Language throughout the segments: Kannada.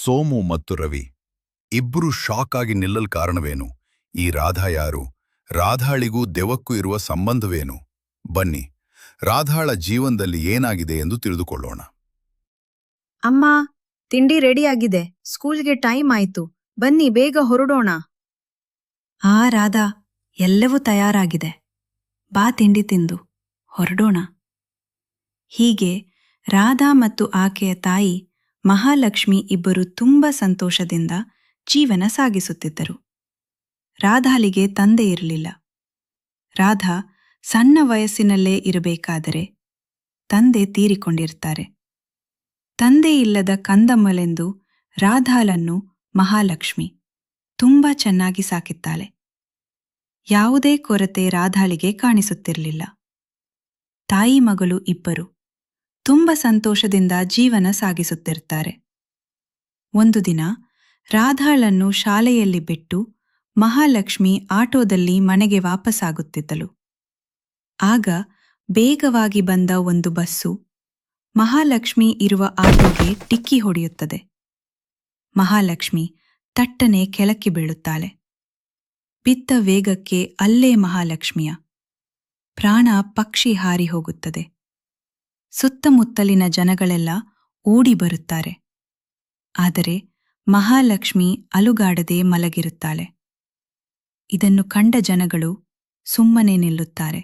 ಸೋಮು ಮತ್ತು ರವಿ ಇಬ್ಬರು ಶಾಕ್ ಆಗಿ ನಿಲ್ಲಲ್ ಕಾರಣವೇನು? ಈ ರಾಧಾ ಯಾರು? ರಾಧಾಳಿಗೂ ದೆವ್ವಕ್ಕೂ ಇರುವ ಸಂಬಂಧವೇನು? ಬನ್ನಿ, ರಾಧಾಳ ಜೀವನದಲ್ಲಿ ಏನಾಗಿದೆ ಎಂದು ತಿಳಿದುಕೊಳ್ಳೋಣ. ಅಮ್ಮ, ತಿಂಡಿ ರೆಡಿಯಾಗಿದೆ. ಸ್ಕೂಲ್ಗೆ ಟೈಮ್ ಆಯ್ತು. ಬನ್ನಿ, ಬೇಗ ಹೊರಡೋಣ. ರಾಧಾ, ಎಲ್ಲವೂ ತಯಾರಾಗಿದೆ. ಬಾ, ತಿಂಡಿ ತಿಂದು ಹೊರಡೋಣ. ಹೀಗೆ ರಾಧಾ ಮತ್ತು ಆಕೆಯ ತಾಯಿ ಮಹಾಲಕ್ಷ್ಮಿ ಇಬ್ಬರು ತುಂಬ ಸಂತೋಷದಿಂದ ಜೀವನ ಸಾಗಿಸುತ್ತಿದ್ದರು. ರಾಧಾಳಿಗೆ ತಂದೆ ಇರಲಿಲ್ಲ. ರಾಧಾ ಸಣ್ಣ ವಯಸ್ಸಿನಲ್ಲೇ ಇರಬೇಕಾದರೆ ತಂದೆ ತೀರಿಕೊಂಡಿರ್ತಾರೆ. ತಂದೆ ಇಲ್ಲದ ಕಂದಮ್ಮಲೆಂದು ರಾಧಾಳನ್ನು ಮಹಾಲಕ್ಷ್ಮಿ ತುಂಬ ಚೆನ್ನಾಗಿ ಸಾಕಿದ್ದಾಳೆ. ಯಾವುದೇ ಕೊರತೆ ರಾಧಾಳಿಗೆ ಕಾಣಿಸುತ್ತಿರಲಿಲ್ಲ. ತಾಯಿ ಮಗಳು ಇಬ್ಬರು ತುಂಬ ಸಂತೋಷದಿಂದ ಜೀವನ ಸಾಗಿಸುತ್ತಿರ್ತಾರೆ. ಒಂದು ದಿನ ರಾಧಾಳನ್ನು ಶಾಲೆಯಲ್ಲಿ ಬಿಟ್ಟು ಮಹಾಲಕ್ಷ್ಮಿ ಆಟೋದಲ್ಲಿ ಮನೆಗೆ ವಾಪಸ್ಸಾಗುತ್ತಿದ್ದಳು. ಆಗ ಬೇಗವಾಗಿ ಬಂದ ಒಂದು ಬಸ್ಸು ಮಹಾಲಕ್ಷ್ಮಿ ಇರುವ ಆಟೋಗೆ ಡಿಕ್ಕಿ ಹೊಡೆಯುತ್ತದೆ. ಮಹಾಲಕ್ಷ್ಮಿ ತಟ್ಟನೆ ಕೆಳಕ್ಕೆ ಬೀಳುತ್ತಾಳೆ. ಬಿದ್ದ ವೇಗಕ್ಕೆ ಅಲ್ಲೇ ಮಹಾಲಕ್ಷ್ಮಿಯ ಪ್ರಾಣ ಪಕ್ಷಿ ಹಾರಿ ಹೋಗುತ್ತದೆ. ಸುತ್ತಮುತ್ತಲಿನ ಜನಗಳೆಲ್ಲ ಓಡಿ ಬರುತ್ತಾರೆ. ಆದರೆ ಮಹಾಲಕ್ಷ್ಮಿ ಅಲುಗಾಡದೆ ಮಲಗಿರುತ್ತಾಳೆ. ಇದನ್ನು ಕಂಡ ಜನಗಳು ಸುಮ್ಮನೆ ನಿಲ್ಲುತ್ತಾರೆ.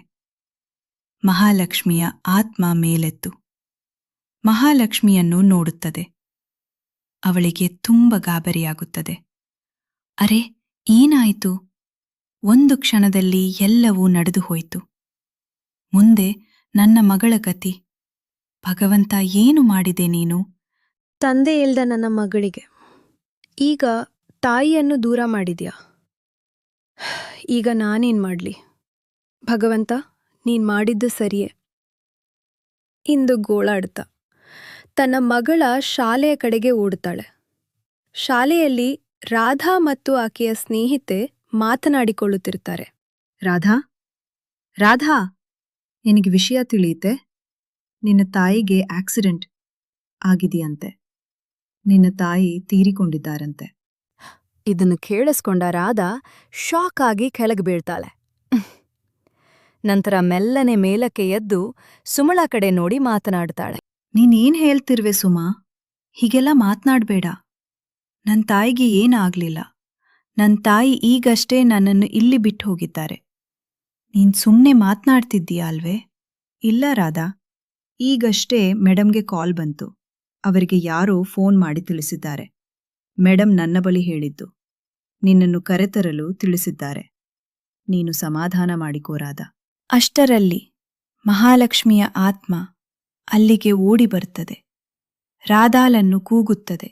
ಮಹಾಲಕ್ಷ್ಮಿಯ ಆತ್ಮ ಮೇಲೆತ್ತು ಮಹಾಲಕ್ಷ್ಮಿಯನ್ನು ನೋಡುತ್ತದೆ. ಅವಳಿಗೆ ತುಂಬ ಗಾಬರಿಯಾಗುತ್ತದೆ. ಅರೆ, ಏನಾಯಿತು? ಒಂದು ಕ್ಷಣದಲ್ಲಿ ಎಲ್ಲವೂ ನಡೆದು ಹೋಯಿತು. ಮುಂದೆ ನನ್ನ ಮಗಳ ಗತಿ. ಭಗವಂತ, ಏನು ಮಾಡಿದೆ ನೀನು? ತಂದೆ ಇಲ್ದ ನನ್ನ ಮಗಳಿಗೆ ಈಗ ತಾಯಿಯನ್ನು ದೂರ ಮಾಡಿದ್ಯಾ. ಈಗ ನಾನೇನ್ ಮಾಡ್ಲಿ? ಭಗವಂತ, ನೀನ್ ಮಾಡಿದ್ದು ಸರಿಯೇ. ಇಂದು ಗೋಳಾಡ್ತಾ ತನ್ನ ಮಗಳ ಶಾಲೆಯ ಕಡೆಗೆ ಓಡುತ್ತಾಳೆ. ಶಾಲೆಯಲ್ಲಿ ರಾಧಾ ಮತ್ತು ಆಕೆಯ ಸ್ನೇಹಿತೆ ಮಾತನಾಡಿಕೊಳ್ಳುತ್ತಿರುತ್ತಾರೆ. ರಾಧಾ, ರಾಧಾ, ನಿನಗೆ ವಿಷಯ ತಿಳಿಯುತ್ತೆ? ನಿನ್ನ ತಾಯಿಗೆ ಆಕ್ಸಿಡೆಂಟ್ ಆಗಿದೆಯಂತೆ. ನಿನ್ನ ತಾಯಿ ತೀರಿಕೊಂಡಿದ್ದಾರಂತೆ. ಇದನ್ನು ಕೇಳಿಸ್ಕೊಂಡ ರಾಧಾ ಶಾಕ್ ಆಗಿ ಕೆಳಗೆ ಬೀಳ್ತಾಳೆ. ನಂತರ ಮೆಲ್ಲನೆ ಮೇಲಕ್ಕೆ ಎದ್ದು ಸುಮಳ ಕಡೆ ನೋಡಿ ಮಾತನಾಡ್ತಾಳೆ. ನೀನೇನ್ ಹೇಳ್ತಿರ್ವೆ ಸುಮಾ? ಹೀಗೆಲ್ಲ ಮಾತ್ನಾಡ್ಬೇಡ. ನನ್ ತಾಯಿಗೆ ಏನಾಗ್ಲಿಲ್ಲ. ನನ್ ತಾಯಿ ಈಗಷ್ಟೇ ನನ್ನನ್ನು ಇಲ್ಲಿ ಬಿಟ್ಟು ಹೋಗಿದ್ದಾರೆ. ನೀನ್ ಸುಮ್ನೆ ಮಾತ್ನಾಡ್ತಿದ್ದೀಯ ಅಲ್ವೇ? ಇಲ್ಲ ರಾಧಾ, ಈಗಷ್ಟೇ ಮೇಡಮ್ಗೆ ಕಾಲ್ ಬಂತು. ಅವರಿಗೆ ಯಾರೋ ಫೋನ್ ಮಾಡಿ ತಿಳಿಸಿದ್ದಾರೆ. ಮೇಡಮ್ ನನ್ನ ಬಳಿ ಹೇಳಿದ್ದು ನಿನ್ನನ್ನು ಕರೆತರಲು ತಿಳಿಸಿದ್ದಾರೆ. ನೀನು ಸಮಾಧಾನ ಮಾಡಿಕೋ ರಾಧಾ. ಅಷ್ಟರಲ್ಲಿ ಮಹಾಲಕ್ಷ್ಮಿಯ ಆತ್ಮ ಅಲ್ಲಿಗೆ ಓಡಿ ಬರ್ತದೆ. ರಾಧಾಳನ್ನು ಕೂಗುತ್ತದೆ.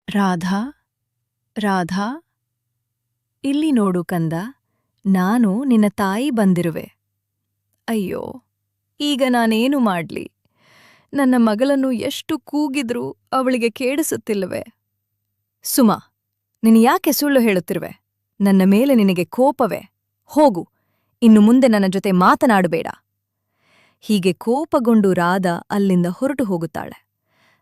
ರಾಧಾ, ರಾಧಾ, ಇಲ್ಲಿ ನೋಡು ಕಂದ, ನಾನು ನಿನ್ನ ತಾಯಿ ಬಂದಿರುವೆ. ಅಯ್ಯೋ, ಈಗ ನಾನೇನು ಮಾಡ್ಲಿ? ನನ್ನ ಮಗಳನ್ನು ಎಷ್ಟು ಕೂಗಿದ್ರೂ ಅವಳಿಗೆ ಕೇಳಿಸುತ್ತಿಲ್ಲವೇ? ಸುಮಾ, ನೀನು ಯಾಕೆ ಸುಳ್ಳು ಹೇಳುತ್ತಿರುವೆ? ನನ್ನ ಮೇಲೆ ನಿನಗೆ ಕೋಪವೇ? ಹೋಗು, ಇನ್ನು ಮುಂದೆ ನನ್ನ ಜೊತೆ ಮಾತನಾಡಬೇಡ. ಹೀಗೆ ಕೋಪಗೊಂಡು ರಾಧಾ ಅಲ್ಲಿಂದ ಹೊರಟು ಹೋಗುತ್ತಾಳೆ.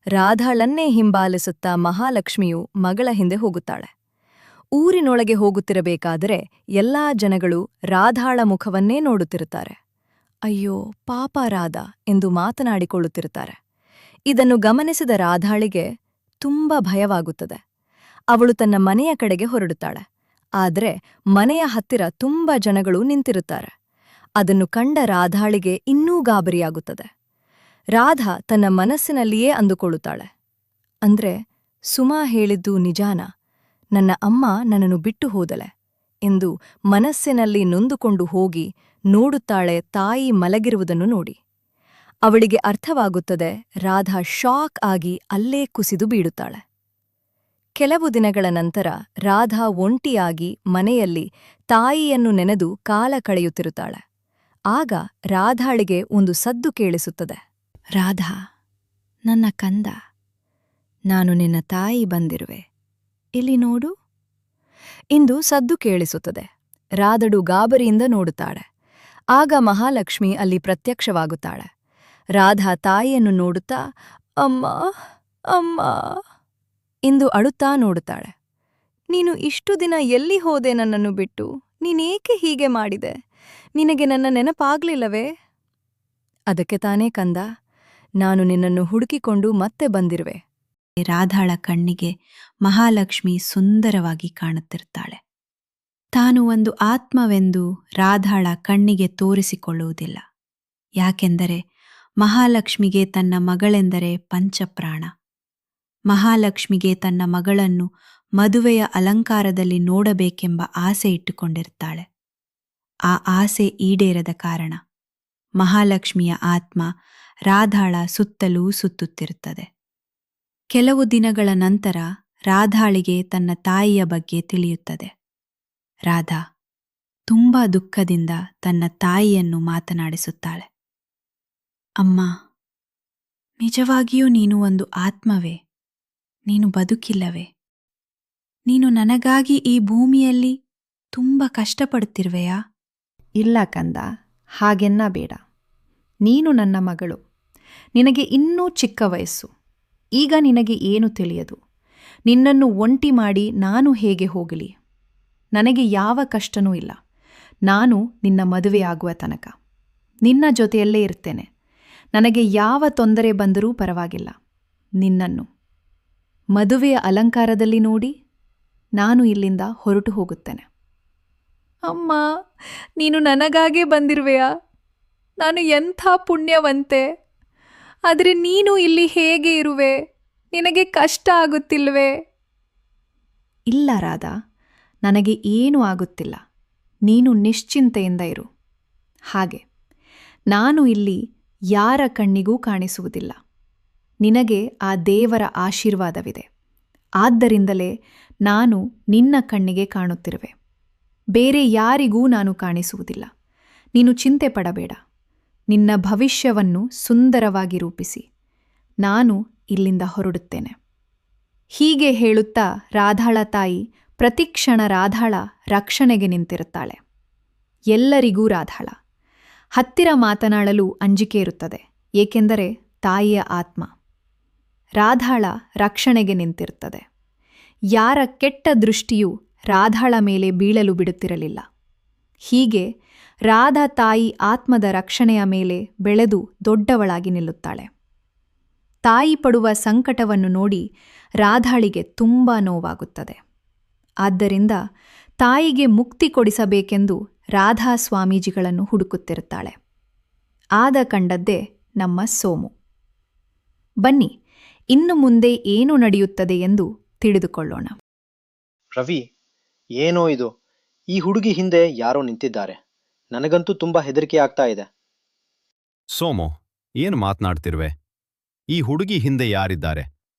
ರಾಧಾಳನ್ನೇ ಹಿಂಬಾಲಿಸುತ್ತಾ ಮಹಾಲಕ್ಷ್ಮಿಯು ಮಗಳ ಹಿಂದೆ ಹೋಗುತ್ತಾಳೆ. ಊರಿನೊಳಗೆ ಹೋಗುತ್ತಿರಬೇಕಾದರೆ ಎಲ್ಲಾ ಜನಗಳು ರಾಧಾಳ ಮುಖವನ್ನೇ ನೋಡುತ್ತಿರುತ್ತಾರೆ. ಅಯ್ಯೋ ಪಾಪ ರಾಧಾ ಎಂದು ಮಾತನಾಡಿಕೊಳ್ಳುತ್ತಿರುತ್ತಾರೆ. ಇದನ್ನು ಗಮನಿಸಿದ ರಾಧಾಳಿಗೆ ತುಂಬ ಭಯವಾಗುತ್ತದೆ. ಅವಳು ತನ್ನ ಮನೆಯ ಕಡೆಗೆ ಹೊರಡುತ್ತಾಳೆ. ಆದರೆ ಮನೆಯ ಹತ್ತಿರ ತುಂಬ ಜನಗಳು ನಿಂತಿರುತ್ತಾರೆ. ಅದನ್ನು ಕಂಡ ರಾಧಾಳಿಗೆ ಇನ್ನೂ ಗಾಬರಿಯಾಗುತ್ತದೆ. ರಾಧಾ ತನ್ನ ಮನಸ್ಸಿನಲ್ಲಿಯೇ ಅಂದುಕೊಳ್ಳುತ್ತಾಳೆ, ಅಂದ್ರೆ ಸುಮಾ ಹೇಳಿದ್ದು ನಿಜಾನ? ನನ್ನ ಅಮ್ಮ ನನ್ನನ್ನು ಬಿಟ್ಟು ಹೋದಳೆ ಎಂದು ಮನಸ್ಸಿನಲ್ಲಿ ನೊಂದುಕೊಂಡು ಹೋಗಿ ನೋಡುತ್ತಾಳೆ ತಾಯಿ ಮಲಗಿರುವುದನ್ನು ನೋಡಿ. ಅವಳಿಗೆ ಅರ್ಥವಾಗುತ್ತದೆ. ರಾಧಾ ಶಾಕ್ ಆಗಿ ಅಲ್ಲೇ ಕುಸಿದು ಬೀಳುತ್ತಾಳೆ. ಕೆಲವು ದಿನಗಳ ನಂತರ ರಾಧಾ ಒಂಟಿಯಾಗಿ ಮನೆಯಲ್ಲಿ ತಾಯಿಯನ್ನು ನೆನೆದು ಕಾಲ ಕಳೆಯುತ್ತಿರುತ್ತಾಳೆ. ಆಗ ರಾಧಾಳಿಗೆ ಒಂದು ಸದ್ದು ಕೇಳಿಸುತ್ತದೆ. ರಾಧಾ, ನನ್ನ ಕಂದ, ನಾನು ನಿನ್ನ ತಾಯಿ ಬಂದಿರುವೆ. ಇಲ್ಲಿ ನೋಡು. ಇಂದು ಸದ್ದು ಕೇಳಿಸುತ್ತದೆ. ರಾಧಳು ಗಾಬರಿಯಿಂದ ನೋಡುತ್ತಾಳೆ. ಆಗ ಮಹಾಲಕ್ಷ್ಮಿ ಅಲ್ಲಿ ಪ್ರತ್ಯಕ್ಷವಾಗುತ್ತಾಳೆ. ರಾಧಾ ತಾಯಿಯನ್ನು ನೋಡುತ್ತಾ, ಅಮ್ಮ, ಅಮ್ಮ ಎಂದು ಅಳುತ್ತಾ ನೋಡುತ್ತಾಳೆ. ನೀನು ಇಷ್ಟು ದಿನ ಎಲ್ಲಿ ಹೋದೆ ನನ್ನನ್ನು ಬಿಟ್ಟು? ನೀನೇಕೆ ಹೀಗೆ ಮಾಡಿದೆ? ನಿನಗೆ ನನ್ನ ನೆನಪಾಗ್ಲಿಲ್ಲವೇ? ಅದಕ್ಕೆ ತಾನೇ ಕಂದ, ನಾನು ನಿನ್ನನ್ನು ಹುಡುಕಿಕೊಂಡು ಮತ್ತೆ ಬಂದಿರುವೆ. ರಾಧಾಳ ಕಣ್ಣಿಗೆ ಮಹಾಲಕ್ಷ್ಮಿ ಸುಂದರವಾಗಿ ಕಾಣುತ್ತಿರ್ತಾಳೆ. ತಾನು ಒಂದು ಆತ್ಮವೆಂದು ರಾಧಾಳ ಕಣ್ಣಿಗೆ ತೋರಿಸಿಕೊಳ್ಳುವುದಿಲ್ಲ. ಯಾಕೆಂದರೆ ಮಹಾಲಕ್ಷ್ಮಿಗೆ ತನ್ನ ಮಗಳೆಂದರೆ ಪಂಚಪ್ರಾಣ. ಮಹಾಲಕ್ಷ್ಮಿಗೆ ತನ್ನ ಮಗಳನ್ನು ಮದುವೆಯ ಅಲಂಕಾರದಲ್ಲಿ ನೋಡಬೇಕೆಂಬ ಆಸೆ ಇಟ್ಟುಕೊಂಡಿರ್ತಾಳೆ. ಆ ಆಸೆ ಈಡೇರದ ಕಾರಣ ಮಹಾಲಕ್ಷ್ಮಿಯ ಆತ್ಮ ರಾಧಾಳ ಸುತ್ತಲೂ ಸುತ್ತುತ್ತಿರುತ್ತದೆ. ಕೆಲವು ದಿನಗಳ ನಂತರ ರಾಧಾಳಿಗೆ ತನ್ನ ತಾಯಿಯ ಬಗ್ಗೆ ತಿಳಿಯುತ್ತದೆ. ರಾಧಾ ತುಂಬಾ ದುಃಖದಿಂದ ತನ್ನ ತಾಯಿಯನ್ನು ಮಾತನಾಡಿಸುತ್ತಾಳೆ. ಅಮ್ಮ, ನಿಜವಾಗಿಯೂ ನೀನು ಒಂದು ಆತ್ಮವೇ? ನೀನು ಬದುಕಿಲ್ಲವೇ? ನೀನು ನನಗಾಗಿ ಈ ಭೂಮಿಯಲ್ಲಿ ತುಂಬ ಕಷ್ಟಪಡುತ್ತಿರುವೆಯಾ? ಇಲ್ಲ ಕಂದ, ಹಾಗೆನ್ನ ಬೇಡ. ನೀನು ನನ್ನ ಮಗಳು. ನಿನಗೆ ಇನ್ನೂ ಚಿಕ್ಕ ವಯಸ್ಸು. ಈಗ ನಿನಗೆ ಏನು ತಿಳಿಯದು. ನಿನ್ನನ್ನು ಒಂಟಿ ಮಾಡಿ ನಾನು ಹೇಗೆ ಹೋಗಲಿ? ನನಗೆ ಯಾವ ಕಷ್ಟನೂ ಇಲ್ಲ. ನಾನು ನಿನ್ನ ಮದುವೆಯಾಗುವ ತನಕ ನಿನ್ನ ಜೊತೆಯಲ್ಲೇ ಇರ್ತೇನೆ. ನನಗೆ ಯಾವ ತೊಂದರೆ ಬಂದರೂ ಪರವಾಗಿಲ್ಲ. ನಿನ್ನನ್ನು ಮದುವೆಯ ಅಲಂಕಾರದಲ್ಲಿ ನೋಡಿ ನಾನು ಇಲ್ಲಿಂದ ಹೊರಟು ಹೋಗುತ್ತೇನೆ. ಅಮ್ಮ, ನೀನು ನನಗಾಗೇ ಬಂದಿರುವೆಯಾ? ನಾನು ಎಂಥ ಪುಣ್ಯವಂತೆ. ಆದರೆ ನೀನು ಇಲ್ಲಿ ಹೇಗೆ ಇರುವೆ? ನಿನಗೆ ಕಷ್ಟ ಆಗುತ್ತಿಲ್ವೇ? ಇಲ್ಲ ರಾಧಾ, ನನಗೆ ಏನೂ ಆಗುತ್ತಿಲ್ಲ. ನೀನು ನಿಶ್ಚಿಂತೆಯಿಂದ ಇರು. ಹಾಗೆ ನಾನು ಇಲ್ಲಿ ಯಾರ ಕಣ್ಣಿಗೂ ಕಾಣಿಸುವುದಿಲ್ಲ. ನಿನಗೆ ಆ ದೇವರ ಆಶೀರ್ವಾದವಿದೆ. ಆದ್ದರಿಂದಲೇ ನಾನು ನಿನ್ನ ಕಣ್ಣಿಗೆ ಕಾಣುತ್ತಿರುವೆ. ಬೇರೆ ಯಾರಿಗೂ ನಾನು ಕಾಣಿಸುವುದಿಲ್ಲ. ನೀನು ಚಿಂತೆ ಪಡಬೇಡ. ನಿನ್ನ ಭವಿಷ್ಯವನ್ನು ಸುಂದರವಾಗಿ ರೂಪಿಸಿ ನಾನು ಇಲ್ಲಿಂದ ಹೊರಡುತ್ತೇನೆ. ಹೀಗೆ ಹೇಳುತ್ತಾ ರಾಧಾಳ ತಾಯಿ ಪ್ರತಿಕ್ಷಣ ರಾಧಾಳ ರಕ್ಷಣೆಗೆ ನಿಂತಿರುತ್ತಾಳೆ. ಎಲ್ಲರಿಗೂ ರಾಧಾಳ ಹತ್ತಿರ ಮಾತನಾಡಲು ಅಂಜಿಕೆ ಇರುತ್ತದೆ. ಏಕೆಂದರೆ ತಾಯಿಯ ಆತ್ಮ ರಾಧಾಳ ರಕ್ಷಣೆಗೆ ನಿಂತಿರುತ್ತದೆ. ಯಾರ ಕೆಟ್ಟ ದೃಷ್ಟಿಯೂ ರಾಧಾಳ ಮೇಲೆ ಬೀಳಲು ಬಿಡುತ್ತಿರಲಿಲ್ಲ. ಹೀಗೆ ರಾಧಾ ತಾಯಿ ಆತ್ಮದ ರಕ್ಷಣೆಯ ಮೇಲೆ ಬೆಳೆದು ದೊಡ್ಡವಳಾಗಿ ನಿಲ್ಲುತ್ತಾಳೆ. ತಾಯಿ ಪಡುವ ಸಂಕಟವನ್ನು ನೋಡಿ ರಾಧಾಳಿಗೆ ತುಂಬ ನೋವಾಗುತ್ತದೆ. ಆದ್ದರಿಂದ ತಾಯಿಗೆ ಮುಕ್ತಿ ಕೊಡಿಸಬೇಕೆಂದು ರಾಧಾ ಸ್ವಾಮೀಜಿಗಳನ್ನು ಹುಡುಕುತ್ತಿರುತ್ತಾಳೆ. ಆದ ಕಂಡದ್ದೇ ನಮ್ಮ ಸೋಮು. ಬನ್ನಿ, ಇನ್ನು ಮುಂದೆ ಏನು ನಡೆಯುತ್ತದೆ ಎಂದು ತಿಳಿದುಕೊಳ್ಳೋಣ. ರವಿ, ಏನೋ ಇದು? ಈ ಹುಡುಗಿ ಹಿಂದೆ ಯಾರೋ ನಿಂತಿದ್ದಾರೆ. ನನಗಂತೂ ತುಂಬಾ ಹೆದರಿಕೆ ಆಗ್ತಾ ಇದೆ. ಸೋಮು, ಏನು ಮಾತನಾಡ್ತಿರುವೆ? ಈ ಹುಡುಗಿ ಹಿಂದೆ ಯಾರಿದ್ದಾರೆ?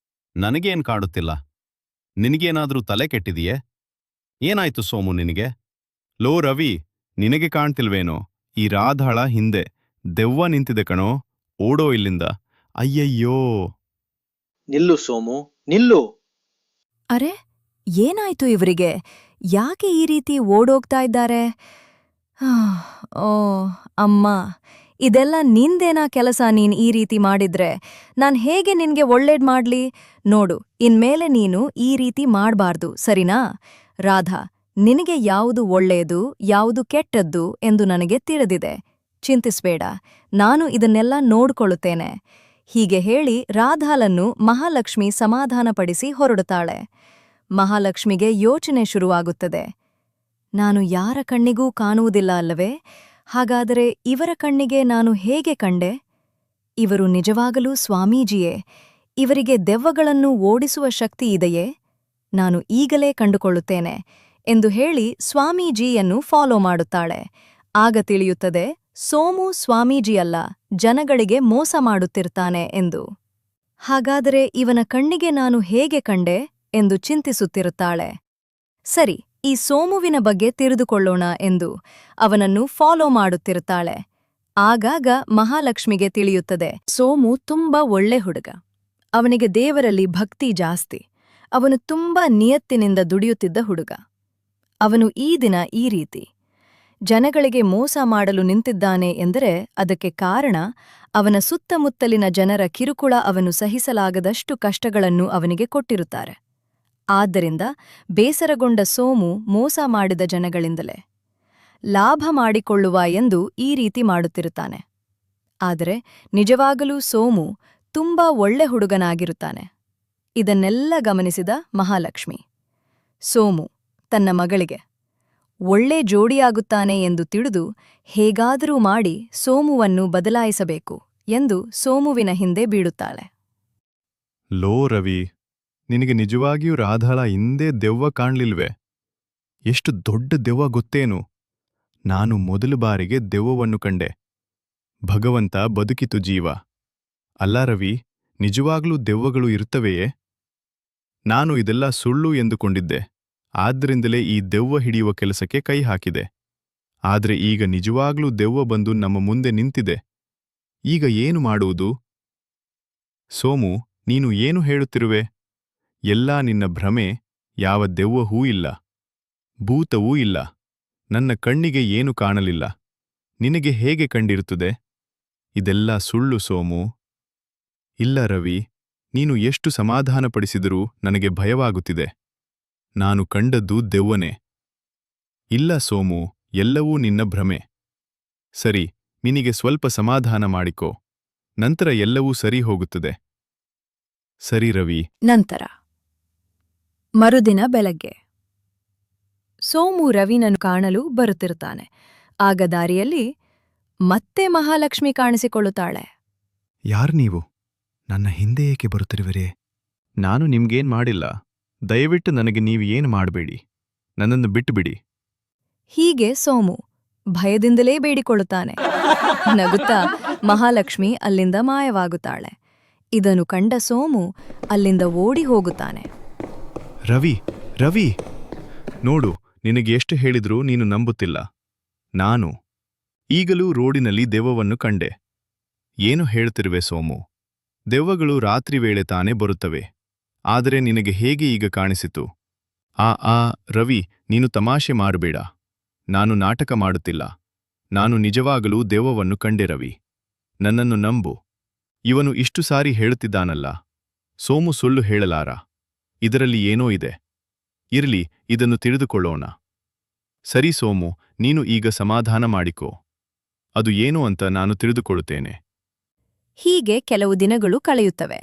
ನನಗೇನ್ ಕಾಡುತ್ತಿಲ್ಲ. ನಿನಗೇನಾದ್ರೂ ತಲೆ ಕೆಟ್ಟಿದೆಯೇ? ಏನಾಯ್ತು ಸೋಮು ನಿನಗೆ? ಲೋ ರವಿ, ನಿನಗೆ ಕಾಣ್ತಿಲ್ವೇನೋ? ಈ ರಾಧಾಳ ಹಿಂದೆ ದೆವ್ವ ನಿಂತಿದೆ ಕಣೋ. ಓಡೋ ಇಲ್ಲಿಂದ. ಅಯ್ಯಯ್ಯೋ! ನಿಲ್ಲು ಸೋಮು, ನಿಲ್ಲು. ಅರೆ, ಏನಾಯ್ತು ಇವರಿಗೆ? ಯಾಕೆ ಈ ರೀತಿ ಓಡೋಗ್ತಾ ಇದ್ದಾರೆ? ಓ ಅಮ್ಮ, ಇದೆಲ್ಲ ನಿಂದೇನಾ ಕೆಲಸ? ನೀನ್ ಈ ರೀತಿ ಮಾಡಿದ್ರೆ ನಾನ್ ಹೇಗೆ ನಿನ್ಗೆ ಒಳ್ಳೇದ್ ಮಾಡ್ಲಿ? ನೋಡು, ಇನ್ಮೇಲೆ ನೀನು ಈ ರೀತಿ ಮಾಡ್ಬಾರ್ದು, ಸರಿನಾ? ರಾಧಾ, ನಿನಗೆ ಯಾವುದು ಒಳ್ಳೆಯದು ಯಾವುದು ಕೆಟ್ಟದ್ದು ಎಂದು ನನಗೆ ತಿಳಿದಿದೆ. ಚಿಂತಿಸ್ಬೇಡ, ನಾನು ಇದನ್ನೆಲ್ಲ ನೋಡ್ಕೊಳ್ಳುತ್ತೇನೆ. ಹೀಗೆ ಹೇಳಿ ರಾಧಾಳನ್ನು ಮಹಾಲಕ್ಷ್ಮಿ ಸಮಾಧಾನಪಡಿಸಿ ಹೊರಡುತ್ತಾಳೆ. ಮಹಾಲಕ್ಷ್ಮಿಗೆ ಯೋಚನೆ ಶುರುವಾಗುತ್ತದೆ. ನಾನು ಯಾರ ಕಣ್ಣಿಗೂ ಕಾಣುವುದಿಲ್ಲ ಅಲ್ಲವೇ? ಹಾಗಾದರೆ ಇವರ ಕಣ್ಣಿಗೆ ನಾನು ಹೇಗೆ ಕಂಡೆ? ಇವರು ನಿಜವಾಗಲೂ ಸ್ವಾಮೀಜಿಯೇ? ಇವರಿಗೆ ದೆವ್ವಗಳನ್ನು ಓಡಿಸುವ ಶಕ್ತಿ ಇದೆಯೇ? ನಾನು ಈಗಲೇ ಕಂಡುಕೊಳ್ಳುತ್ತೇನೆ ಎಂದು ಹೇಳಿ ಸ್ವಾಮೀಜಿಯನ್ನು ಫಾಲೋ ಮಾಡುತ್ತಾಳೆ. ಆಗ ತಿಳಿಯುತ್ತದೆ, ಸೋಮು ಸ್ವಾಮೀಜಿಯಲ್ಲ, ಜನಗಳಿಗೆ ಮೋಸ ಮಾಡುತ್ತಿರ್ತಾನೆ ಎಂದು. ಹಾಗಾದರೆ ಇವನ ಕಣ್ಣಿಗೆ ನಾನು ಹೇಗೆ ಕಂಡೆ ಎಂದು ಚಿಂತಿಸುತ್ತಿರುತ್ತಾಳೆ. ಸರಿ, ಈ ಸೋಮುವಿನ ಬಗ್ಗೆ ತಿಳಿದುಕೊಳ್ಳೋಣ ಎಂದು ಅವನನ್ನು ಫಾಲೋ ಮಾಡುತ್ತಿರುತ್ತಾಳೆ. ಆಗಾಗ ಮಹಾಲಕ್ಷ್ಮಿಗೆ ತಿಳಿಯುತ್ತದೆ, ಸೋಮು ತುಂಬಾ ಒಳ್ಳೆ ಹುಡುಗ. ಅವನಿಗೆ ದೇವರಲ್ಲಿ ಭಕ್ತಿ ಜಾಸ್ತಿ. ಅವನು ತುಂಬಾ ನಿಯತ್ತಿನಿಂದ ದುಡಿಯುತ್ತಿದ್ದ ಹುಡುಗ. ಅವನು ಈ ದಿನ ಈ ರೀತಿ ಜನಗಳಿಗೆ ಮೋಸ ಮಾಡಲು ನಿಂತಿದ್ದಾನೆ ಎಂದರೆ ಅದಕ್ಕೆ ಕಾರಣ ಅವನ ಸುತ್ತಮುತ್ತಲಿನ ಜನರ ಕಿರುಕುಳ. ಅವನು ಸಹಿಸಲಾಗದಷ್ಟು ಕಷ್ಟಗಳನ್ನು ಅವನಿಗೆ ಕೊಟ್ಟಿರುತ್ತಾರೆ. ಆದ್ದರಿಂದ ಬೇಸರಗೊಂಡ ಸೋಮು ಮೋಸ ಮಾಡಿದ ಜನಗಳಿಂದಲೇ ಲಾಭ ಮಾಡಿಕೊಳ್ಳುವ ಎಂದು ಈ ರೀತಿ ಮಾಡುತ್ತಿರುತ್ತಾನೆ. ಆದರೆ ನಿಜವಾಗಲೂ ಸೋಮು ತುಂಬಾ ಒಳ್ಳೆ ಹುಡುಗನಾಗಿರುತ್ತಾನೆ. ಇದನ್ನೆಲ್ಲ ಗಮನಿಸಿದ ಮಹಾಲಕ್ಷ್ಮಿ ಸೋಮು ತನ್ನ ಮಗಳಿಗೆ ಒಳ್ಳೆ ಜೋಡಿಯಾಗುತ್ತಾನೆ ಎಂದು ತಿಳಿದು ಹೇಗಾದರೂ ಮಾಡಿ ಸೋಮುವನ್ನು ಬದಲಾಯಿಸಬೇಕು ಎಂದು ಸೋಮುವಿನ ಹಿಂದೆ ಬೀಳುತ್ತಾಳೆ. ಲೋ ರವಿ, ನಿನಗೆ ನಿಜವಾಗಿಯೂ ರಾಧಾಳ ಹಿಂದೆ ದೆವ್ವ ಕಾಣ್ಲಿಲ್ವೇ? ಎಷ್ಟು ದೊಡ್ಡ ದೆವ್ವ ಗೊತ್ತೇನು? ನಾನು ಮೊದಲು ಬಾರಿಗೆ ದೆವ್ವವನ್ನು ಕಂಡೆ. ಭಗವಂತ ಬದುಕಿತು ಜೀವ. ಅಲ್ಲ ರವಿ, ನಿಜವಾಗ್ಲೂ ದೆವ್ವಗಳು ಇರುತ್ತವೆಯೇ? ನಾನು ಇದೆಲ್ಲ ಸುಳ್ಳು ಎಂದುಕೊಂಡಿದ್ದೆ. ಆದ್ದರಿಂದಲೇ ಈ ದೆವ್ವ ಹಿಡಿಯುವ ಕೆಲಸಕ್ಕೆ ಕೈ ಹಾಕಿದೆ. ಆದ್ರೆ ಈಗ ನಿಜವಾಗ್ಲೂ ದೆವ್ವ ಬಂದು ನಮ್ಮ ಮುಂದೆ ನಿಂತಿದೆ. ಈಗ ಏನು ಮಾಡುವುದು? ಸೋಮು, ನೀನು ಏನು ಹೇಳುತ್ತಿರುವೆ? ಎಲ್ಲಾ ನಿನ್ನ ಭ್ರಮೆ. ಯಾವ ದೆವ್ವವೂ ಇಲ್ಲ, ಭೂತವೂ ಇಲ್ಲ. ನನ್ನ ಕಣ್ಣಿಗೆ ಏನು ಕಾಣಲಿಲ್ಲ. ನಿನಗೆ ಹೇಗೆ ಕಂಡಿರುತ್ತದೆ? ಇದೆಲ್ಲ ಸುಳ್ಳು ಸೋಮು. ಇಲ್ಲ ರವಿ, ನೀನು ಎಷ್ಟು ಸಮಾಧಾನಪಡಿಸಿದರೂ ನನಗೆ ಭಯವಾಗುತ್ತಿದೆ. ನಾನು ಕಂಡದ್ದು ದೆವ್ವನೇ. ಇಲ್ಲ ಸೋಮು, ಎಲ್ಲವೂ ನಿನ್ನ ಭ್ರಮೆ. ಸರಿ, ನಿನಗೆ ಸ್ವಲ್ಪ ಸಮಾಧಾನ ಮಾಡಿಕೋ. ನಂತರ ಎಲ್ಲವೂ ಸರಿ ಹೋಗುತ್ತದೆ. ಸರಿ ರವಿ. ನಂತರ ಮರುದಿನ ಬೆಳಗ್ಗೆ ಸೋಮು ರವಿನನ್ನು ಕಾಣಲು ಬರುತ್ತಿರುತ್ತಾನೆ. ಆಗ ದಾರಿಯಲ್ಲಿ ಮತ್ತೆ ಮಹಾಲಕ್ಷ್ಮಿ ಕಾಣಿಸಿಕೊಳ್ಳುತ್ತಾಳೆ. ಯಾರು ನೀವು? ನನ್ನ ಹಿಂದೆ ಏಕೆ ಬರುತ್ತಿರುವಿರೇ? ನಾನು ನಿಮ್ಗೇನ್ ಮಾಡಿಲ್ಲ. ದಯವಿಟ್ಟು ನನಗೆ ನೀವು ಏನು ಮಾಡಬೇಡಿ. ನನ್ನನ್ನು ಬಿಟ್ಟುಬಿಡಿ. ಹೀಗೆ ಸೋಮು ಭಯದಿಂದಲೇ ಬೇಡಿಕೊಳ್ಳುತ್ತಾನೆ. ನಗುತ್ತಾ ಮಹಾಲಕ್ಷ್ಮಿ ಅಲ್ಲಿಂದ ಮಾಯವಾಗುತ್ತಾಳೆ. ಇದನ್ನು ಕಂಡ ಸೋಮು ಅಲ್ಲಿಂದ ಓಡಿ ಹೋಗುತ್ತಾನೆ. ರವಿ, ರವಿ, ನೋಡು, ನಿನಗೆ ಎಷ್ಟು ಹೇಳಿದ್ರೂ ನೀನು ನಂಬುತ್ತಿಲ್ಲ. ನಾನು ಈಗಲೂ ರೋಡಿನಲ್ಲಿ ದೆವ್ವವನ್ನು ಕಂಡೆ. ಏನು ಹೇಳ್ತಿರುವೆ ಸೋಮು? ದೆವ್ವಗಳು ರಾತ್ರಿ ವೇಳೆ ತಾನೇ ಬರುತ್ತವೆ. ಆದರೆ ನಿನಗೆ ಹೇಗೆ ಈಗ ಕಾಣಿಸಿತು? ರವಿ, ನೀನು ತಮಾಷೆ ಮಾಡಬೇಡ. ನಾನು ನಾಟಕ ಮಾಡುತ್ತಿಲ್ಲ. ನಾನು ನಿಜವಾಗಲೂ ದೆವ್ವವನ್ನು ಕಂಡೆ ರವಿ. ನನ್ನನ್ನು ನಂಬು. ಇವನು ಇಷ್ಟು ಸಾರಿ ಹೇಳುತ್ತಿದ್ದಾನಲ್ಲ. ಸೋಮು ಸುಳ್ಳು ಹೇಳಲಾರ. ಇದರಲ್ಲಿ ಏನೋ ಇದೆ. ಇರಲಿ, ಇದನ್ನು ತಿಳಿದುಕೊಳ್ಳೋಣ. ಸರಿ ಸೋಮು, ನೀನು ಈಗ ಸಮಾಧಾನ ಮಾಡಿಕೋ. ಅದು ಏನು ಅಂತ ನಾನು ತಿಳಿದುಕೊಳ್ಳುತ್ತೇನೆ. ಹೀಗೆ ಕೆಲವು ದಿನಗಳು ಕಳೆಯುತ್ತವೆ.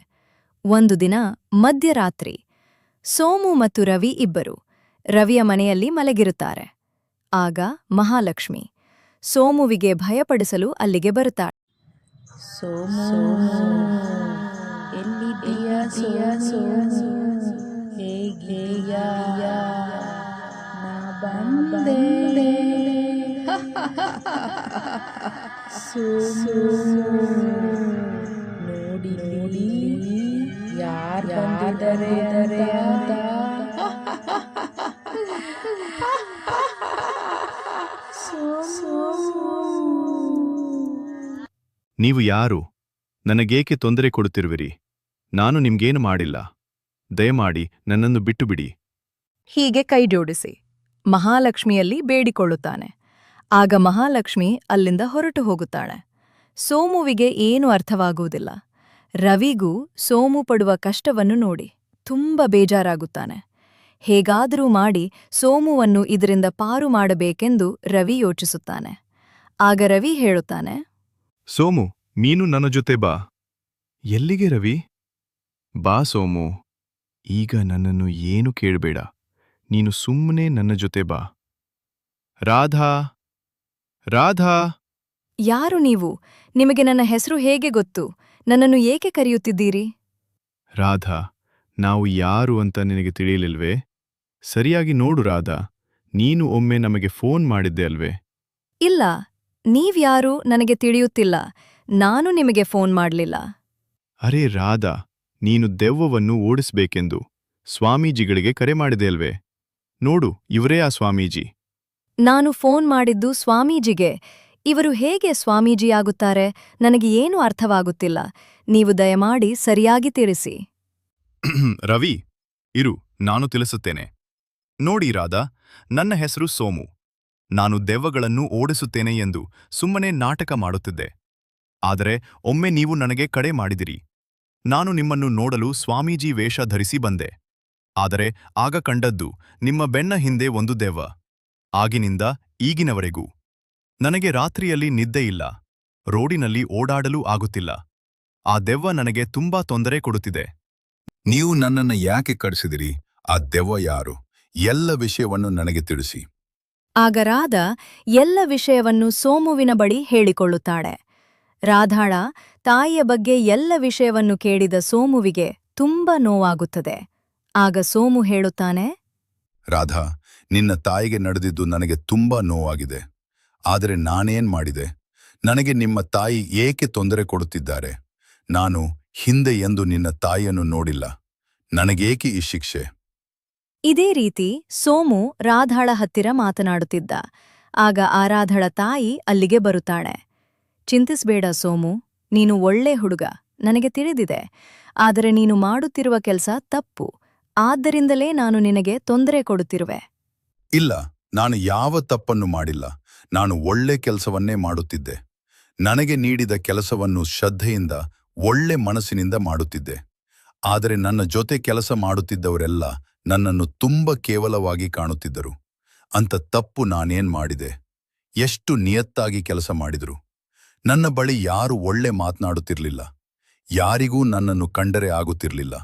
ಒಂದು ದಿನ ಮಧ್ಯರಾತ್ರಿ ಸೋಮು ಮತ್ತು ರವಿ ಇಬ್ಬರು ರವಿಯ ಮನೆಯಲ್ಲಿ ಮಲಗಿರುತ್ತಾರೆ. ಆಗ ಮಹಾಲಕ್ಷ್ಮಿ ಸೋಮುವಿಗೆ ಭಯಪಡಿಸಲು ಅಲ್ಲಿಗೆ ಬರುತ್ತಾಳೆ. ಸೋಮು, ಎಲ್ಲಿದ್ದೀಯಾ ಸೋಮು? ಹೇಗಿದ್ದೀಯಾ? ನಾ ಬಂದೆ. ಸೋಮು, ನೋಡಿ ನೋಡಿ ಯಾರು ಬಂದಿದ್ದಾರೆ ಅಂತ. ನೀವು ಯಾರು? ನನಗೇಕೆ ತೊಂದರೆ ಕೊಡುತ್ತಿರುವಿರಿ? ನಾನು ನಿಮ್ಗೇನು ಮಾಡಿಲ್ಲ. ದಯಮಾಡಿ ನನ್ನನ್ನು ಬಿಟ್ಟುಬಿಡಿ. ಹೀಗೆ ಕೈ ಜೋಡಿಸಿ ಮಹಾಲಕ್ಷ್ಮಿಯಲ್ಲಿ ಬೇಡಿಕೊಳ್ಳುತ್ತಾನೆ. ಆಗ ಮಹಾಲಕ್ಷ್ಮಿ ಅಲ್ಲಿಂದ ಹೊರಟು ಹೋಗುತ್ತಾಳೆ. ಸೋಮುವಿಗೆ ಏನೂ ಅರ್ಥವಾಗುವುದಿಲ್ಲ. ರವಿಗೂ ಸೋಮು ಪಡುವ ಕಷ್ಟವನ್ನು ನೋಡಿ ತುಂಬ ಬೇಜಾರಾಗುತ್ತಾನೆ. ಹೇಗಾದರೂ ಮಾಡಿ ಸೋಮುವನ್ನು ಇದರಿಂದ ಪಾರು ಮಾಡಬೇಕೆಂದು ರವಿ ಯೋಚಿಸುತ್ತಾನೆ. ಆಗ ರವಿ ಹೇಳುತ್ತಾನೆ, ಸೋಮು, ನೀನು ನನ್ನ ಜೊತೆ ಬಾ. ಎಲ್ಲಿಗೆ ರವಿ? ಬಾ ಸೋಮು. ಈಗ ನನ್ನನ್ನು ಏನು ಕೇಳಬೇಡ. ನೀನು ಸುಮ್ಮನೆ ನನ್ನ ಜೊತೆ ಬಾ. ರಾಧಾ, ರಾಧಾ. ಯಾರು ನೀವು? ನಿಮಗೆ ನನ್ನ ಹೆಸರು ಹೇಗೆ ಗೊತ್ತು? ನನ್ನನ್ನು ಏಕೆ ಕರೆಯುತ್ತಿದ್ದೀರಿ? ರಾಧಾ, ನಾವು ಯಾರು ಅಂತ ನಿನಗೆ ತಿಳಿಯಲಿಲ್ವೇ? ಸರಿಯಾಗಿ ನೋಡು ರಾಧಾ, ನೀನು ಒಮ್ಮೆ ನಮಗೆ ಫೋನ್ ಮಾಡಿದ್ದೆ ಅಲ್ವೇ? ಇಲ್ಲ, ನೀವ್ಯಾರು ನನಗೆ ತಿಳಿಯುತ್ತಿಲ್ಲ. ನಾನು ನಿಮಗೆ ಫೋನ್ ಮಾಡಲಿಲ್ಲ. ಅರೇ ರಾಧಾ, ನೀನು ದೆವ್ವವನ್ನು ಓಡಿಸ್ಬೇಕೆಂದು ಸ್ವಾಮೀಜಿಗಳಿಗೆ ಕರೆ ಮಾಡಿದೆ ಅಲ್ವೇ? ನೋಡು, ಇವರೇ ಆ ಸ್ವಾಮೀಜಿ. ನಾನು ಫೋನ್ ಮಾಡಿದ್ದು ಸ್ವಾಮೀಜಿಗೆ. ಇವರು ಹೇಗೆ ಸ್ವಾಮೀಜಿಯಾಗುತ್ತಾರೆ? ನನಗೆ ಏನೂ ಅರ್ಥವಾಗುತ್ತಿಲ್ಲ. ನೀವು ದಯಮಾಡಿ ಸರಿಯಾಗಿ ತಿಳಿಸಿ. ರವಿ, ಇರು, ನಾನು ತಿಳಿಸುತ್ತೇನೆ. ನೋಡಿ ರಾಧಾ, ನನ್ನ ಹೆಸರು ಸೋಮು. ನಾನು ದೆವ್ವಗಳನ್ನು ಓಡಿಸುತ್ತೇನೆ ಎಂದು ಸುಮ್ಮನೆ ನಾಟಕ ಮಾಡುತ್ತಿದ್ದೆ. ಆದರೆ ಒಮ್ಮೆ ನೀವು ನನಗೆ ಕಡೆ ಮಾಡಿದಿರಿ. ನಾನು ನಿಮ್ಮನ್ನು ನೋಡಲು ಸ್ವಾಮೀಜಿ ವೇಷ ಧರಿಸಿ ಬಂದೆ. ಆದರೆ ಆಗ ಕಂಡದ್ದು ನಿಮ್ಮ ಬೆನ್ನ ಹಿಂದೆ ಒಂದು ದೆವ್ವ. ಆಗಿನಿಂದ ಈಗಿನವರೆಗೂ ನನಗೆ ರಾತ್ರಿಯಲ್ಲಿ ನಿದ್ದೆ ಇಲ್ಲ, ರೋಡಿನಲ್ಲಿ ಓಡಾಡಲೂ ಆಗುತ್ತಿಲ್ಲ. ಆ ದೆವ್ವ ನನಗೆ ತುಂಬಾ ತೊಂದರೆ ಕೊಡುತ್ತಿದೆ. ನೀವು ನನ್ನನ್ನು ಯಾಕೆ ಕರೆಸಿದಿರಿ? ಆ ದೆವ್ವ ಯಾರು? ಎಲ್ಲ ವಿಷಯವನ್ನು ನನಗೆ ತಿಳಿಸಿ. ಆಗ ರಾಧ ಎಲ್ಲ ವಿಷಯವನ್ನು ಸೋಮುವಿನ ಬಳಿ ಹೇಳಿಕೊಳ್ಳುತ್ತಾಳೆ. ರಾಧಾಳ ತಾಯಿಯ ಬಗ್ಗೆ ಎಲ್ಲ ವಿಷಯವನ್ನು ಕೇಳಿದ ಸೋಮುವಿಗೆ ತುಂಬ ನೋವಾಗುತ್ತದೆ. ಆಗ ಸೋಮು ಹೇಳುತ್ತಾನೆ, ರಾಧಾ, ನಿನ್ನ ತಾಯಿಗೆ ನಡೆದಿದ್ದು ನನಗೆ ತುಂಬಾ ನೋವಾಗಿದೆ. ಆದರೆ ನಾನೇನ್ ಮಾಡಿದೆ? ನನಗೆ ನಿಮ್ಮ ತಾಯಿ ಏಕೆ ತೊಂದರೆ ಕೊಡುತ್ತಿದ್ದಾರೆ? ನಾನು ಹಿಂದೆ ಎಂದು ನಿನ್ನ ತಾಯಿಯನ್ನು ನೋಡಿಲ್ಲ. ನನಗೇಕೆ ಈ ಶಿಕ್ಷೆ? ಇದೇ ರೀತಿ ಸೋಮು ರಾಧಾಳ ಹತ್ತಿರ ಮಾತನಾಡುತ್ತಿದ್ದ. ಆಗ ಆ ರಾಧಾಳ ತಾಯಿ ಅಲ್ಲಿಗೆ ಬರುತ್ತಾಳೆ. ಚಿಂತಿಸ್ಬೇಡ ಸೋಮು, ನೀನು ಒಳ್ಳೆ ಹುಡುಗ, ನನಗೆ ತಿಳಿದಿದೆ. ಆದರೆ ನೀನು ಮಾಡುತ್ತಿರುವ ಕೆಲಸ ತಪ್ಪು. ಆದ್ದರಿಂದಲೇ ನಾನು ನಿನಗೆ ತೊಂದರೆ ಕೊಡುತ್ತಿರುವೆ. ಇಲ್ಲ, ನಾನು ಯಾವ ತಪ್ಪನ್ನು ಮಾಡಿಲ್ಲ. ನಾನು ಒಳ್ಳೆ ಕೆಲಸವನ್ನೇ ಮಾಡುತ್ತಿದ್ದೆ. ನನಗೆ ನೀಡಿದ ಕೆಲಸವನ್ನು ಶ್ರದ್ಧೆಯಿಂದ, ಒಳ್ಳೆ ಮನಸ್ಸಿನಿಂದ ಮಾಡುತ್ತಿದ್ದೆ. ಆದರೆ ನನ್ನ ಜೊತೆ ಕೆಲಸ ಮಾಡುತ್ತಿದ್ದವರೆಲ್ಲ ನನ್ನನ್ನು ತುಂಬ ಕೇವಲವಾಗಿ ಕಾಣುತ್ತಿದ್ದರು. ಅಂಥ ತಪ್ಪು ನಾನೇನ್ ಮಾಡಿದೆ? ಎಷ್ಟು ನಿಯತ್ತಾಗಿ ಕೆಲಸ ಮಾಡಿದರು. ನನ್ನ ಬಳಿ ಯಾರು ಒಳ್ಳೆ ಮಾತನಾಡುತ್ತಿರಲಿಲ್ಲ. ಯಾರಿಗೂ ನನ್ನನ್ನು ಕಂಡರೆ ಆಗುತ್ತಿರಲಿಲ್ಲ.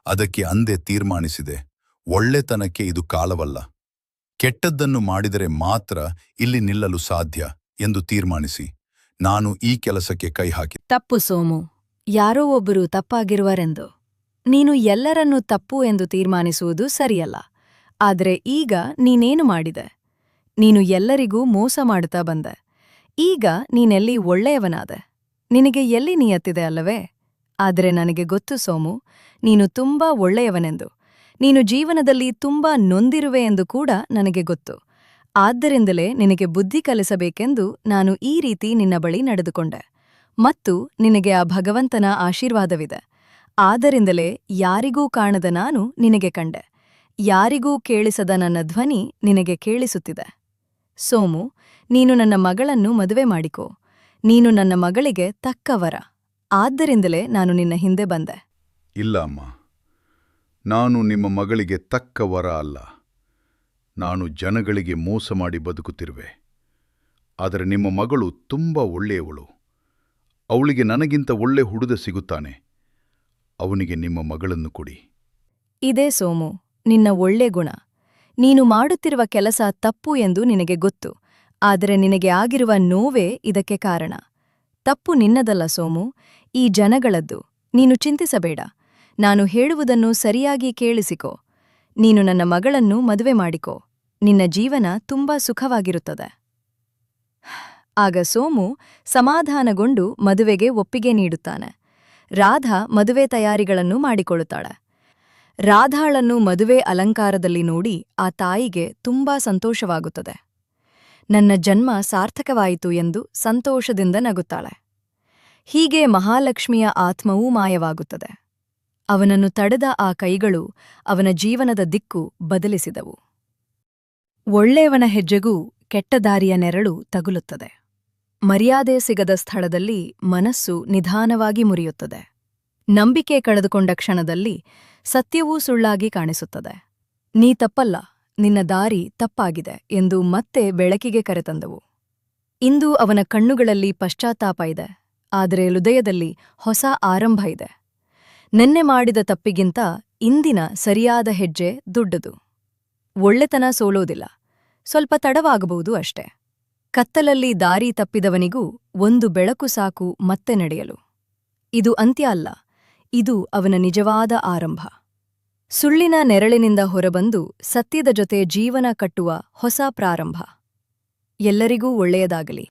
ಅದಕ್ಕೆ ಅಂದೇ ತೀರ್ಮಾನಿಸಿದೆ, ಒಳ್ಳೆತನಕ್ಕೆ ಇದು ಕಾಲವಲ್ಲ. ಕೆಟ್ಟದ್ದನ್ನು ಮಾಡಿದರೆ ಮಾತ್ರ ಇಲ್ಲಿ ನಿಲ್ಲಲು ಸಾಧ್ಯ ಎಂದು ತೀರ್ಮಾನಿಸಿ ನಾನು ಈ ಕೆಲಸಕ್ಕೆ ಕೈ ಹಾಕಿ. ತಪ್ಪು ಸೋಮು, ಯಾರೋ ಒಬ್ಬರು ತಪ್ಪಾಗಿರುವರೆಂದು ನೀನು ಎಲ್ಲರನ್ನೂ ತಪ್ಪು ಎಂದು ತೀರ್ಮಾನಿಸುವುದು ಸರಿಯಲ್ಲ. ಆದರೆ ಈಗ ನೀನೇನು ಮಾಡಿದೆ? ನೀನು ಎಲ್ಲರಿಗೂ ಮೋಸ ಮಾಡುತ್ತಾ ಬಂದೆ. ಈಗ ನೀನೆಲ್ಲಿ ಒಳ್ಳೆಯವನಾದೆ. ನಿನಗೆ ಎಲ್ಲಿ ನಿಯತ್ತಿದೆ ಅಲ್ಲವೇ? ಆದರೆ ನನಗೆ ಗೊತ್ತು ಸೋಮು, ನೀನು ತುಂಬಾ ಒಳ್ಳೆಯವನೆಂದು. ನೀನು ಜೀವನದಲ್ಲಿ ತುಂಬಾ ನೊಂದಿರುವೆ ಎಂದು ಕೂಡ ನನಗೆ ಗೊತ್ತು. ಆದ್ದರಿಂದಲೇ ನಿನಗೆ ಬುದ್ಧಿ ಕಲಿಸಬೇಕೆಂದು ನಾನು ಈ ರೀತಿ ನಿನ್ನ ಬಳಿ ನಡೆದುಕೊಂಡೆ. ಮತ್ತು ನಿನಗೆ ಆ ಭಗವಂತನ ಆಶೀರ್ವಾದವಿದೆ. ಆದ್ದರಿಂದಲೇ ಯಾರಿಗೂ ಕಾಣದ ನಾನು ನಿನಗೆ ಕಂಡೆ. ಯಾರಿಗೂ ಕೇಳಿಸದ ನನ್ನ ಧ್ವನಿ ನಿನಗೆ ಕೇಳಿಸುತ್ತಿದೆ. ಸೋಮು, ನೀನು ನನ್ನ ಮಗಳನ್ನು ಮದುವೆ ಮಾಡಿಕೋ. ನೀನು ನನ್ನ ಮಗಳಿಗೆ ತಕ್ಕ ವರ. ಆದ್ದರಿಂದಲೇ ನಾನು ನಿನ್ನ ಹಿಂದೆ ಬಂದೆ. ಇಲ್ಲ ಅಮ್ಮ, ನಾನು ನಿಮ್ಮ ಮಗಳಿಗೆ ತಕ್ಕ ವರ ಅಲ್ಲ. ನಾನು ಜನಗಳಿಗೆ ಮೋಸ ಮಾಡಿ ಬದುಕುತ್ತಿರುವೆ. ಆದರೆ ನಿಮ್ಮ ಮಗಳು ತುಂಬ ಒಳ್ಳೆಯವಳು. ಅವಳಿಗೆ ನನಗಿಂತ ಒಳ್ಳೆ ಹುಡುಗ ಸಿಗುತ್ತಾನೆ. ಅವನಿಗೆ ನಿಮ್ಮ ಮಗಳನ್ನು ಕೊಡಿ. ಇದೇ ಸೋಮು, ನಿನ್ನ ಒಳ್ಳೆ ಗುಣ. ನೀನು ಮಾಡುತ್ತಿರುವ ಕೆಲಸ ತಪ್ಪು ಎಂದು ನಿನಗೆ ಗೊತ್ತು. ಆದರೆ ನಿನಗೆ ಆಗಿರುವ ನೋವೇ ಇದಕ್ಕೆ ಕಾರಣ. ತಪ್ಪು ನಿನ್ನದಲ್ಲ ಸೋಮು, ಈ ಜನಗಳದ್ದು. ನೀನು ಚಿಂತಿಸಬೇಡ. ನಾನು ಹೇಳುವುದನ್ನು ಸರಿಯಾಗಿ ಕೇಳಿಸಿಕೋ. ನೀನು ನನ್ನ ಮಗಳನ್ನು ಮದುವೆ ಮಾಡಿಕೋ. ನಿನ್ನ ಜೀವನ ತುಂಬಾ ಸುಖವಾಗಿರುತ್ತದೆ. ಆಗ ಸೋಮು ಸಮಾಧಾನಗೊಂಡು ಮದುವೆಗೆ ಒಪ್ಪಿಗೆ ನೀಡುತ್ತಾನೆ. ರಾಧಾ ಮದುವೆ ತಯಾರಿಗಳನ್ನು ಮಾಡಿಕೊಳ್ಳುತ್ತಾಳೆ. ರಾಧಾಳನ್ನು ಮದುವೆ ಅಲಂಕಾರದಲ್ಲಿ ನೋಡಿ ಆ ತಾಯಿಗೆ ತುಂಬಾ ಸಂತೋಷವಾಗುತ್ತದೆ. ನನ್ನ ಜನ್ಮ ಸಾರ್ಥಕವಾಯಿತು ಎಂದು ಸಂತೋಷದಿಂದ ನಗುತ್ತಾಳೆ. ಹೀಗೆ ಮಹಾಲಕ್ಷ್ಮಿಯ ಆತ್ಮವೂ ಮಾಯವಾಗುತ್ತದೆ. ಅವನನ್ನು ತಡೆದ ಆ ಕೈಗಳು ಅವನ ಜೀವನದ ದಿಕ್ಕು ಬದಲಿಸಿದವು. ಒಳ್ಳೆಯವನ ಹೆಜ್ಜೆಗೂ ಕೆಟ್ಟ ದಾರಿಯ ನೆರಳು ತಗುಲುತ್ತದೆ. ಮರ್ಯಾದೆ ಸಿಗದ ಸ್ಥಳದಲ್ಲಿ ಮನಸ್ಸು ನಿಧಾನವಾಗಿ ಮುರಿಯುತ್ತದೆ. ನಂಬಿಕೆ ಕಳೆದುಕೊಂಡ ಕ್ಷಣದಲ್ಲಿ ಸತ್ಯವೂ ಸುಳ್ಳಾಗಿ ಕಾಣಿಸುತ್ತದೆ. ನೀ ತಪ್ಪಲ್ಲ, ನಿನ್ನ ದಾರಿ ತಪ್ಪಾಗಿದೆ ಎಂದು ಮತ್ತೆ ಬೆಳಕಿಗೆ ಕರೆತಂದವು. ಇಂದು ಅವನ ಕಣ್ಣುಗಳಲ್ಲಿ ಪಶ್ಚಾತ್ತಾಪ ಇದೆ, ಆದರೆ ಹೃದಯದಲ್ಲಿ ಹೊಸ ಆರಂಭ ಇದೆ. ನೆನ್ನೆ ಮಾಡಿದ ತಪ್ಪಿಗಿಂತ ಇಂದಿನ ಸರಿಯಾದ ಹೆಜ್ಜೆ ದೊಡ್ಡದು. ಒಳ್ಳೆತನ ಸೋಲೋದಿಲ್ಲ, ಸ್ವಲ್ಪ ತಡವಾಗಬಹುದು ಅಷ್ಟೆ. ಕತ್ತಲಲ್ಲಿ ದಾರಿ ತಪ್ಪಿದವನಿಗೂ ಒಂದು ಬೆಳಕು ಸಾಕು ಮತ್ತೆ ನಡೆಯಲು. ಇದು ಅಂತ್ಯ ಅಲ್ಲ, ಇದು ಅವನ ನಿಜವಾದ ಆರಂಭ. ಸುಳ್ಳಿನ ನೆರಳಿನಿಂದ ಹೊರಬಂದು ಸತ್ಯದ ಜೊತೆ ಜೀವನ ಕಟ್ಟುವ ಹೊಸ ಪ್ರಾರಂಭ. ಎಲ್ಲರಿಗೂ ಒಳ್ಳೆಯದಾಗಲಿ.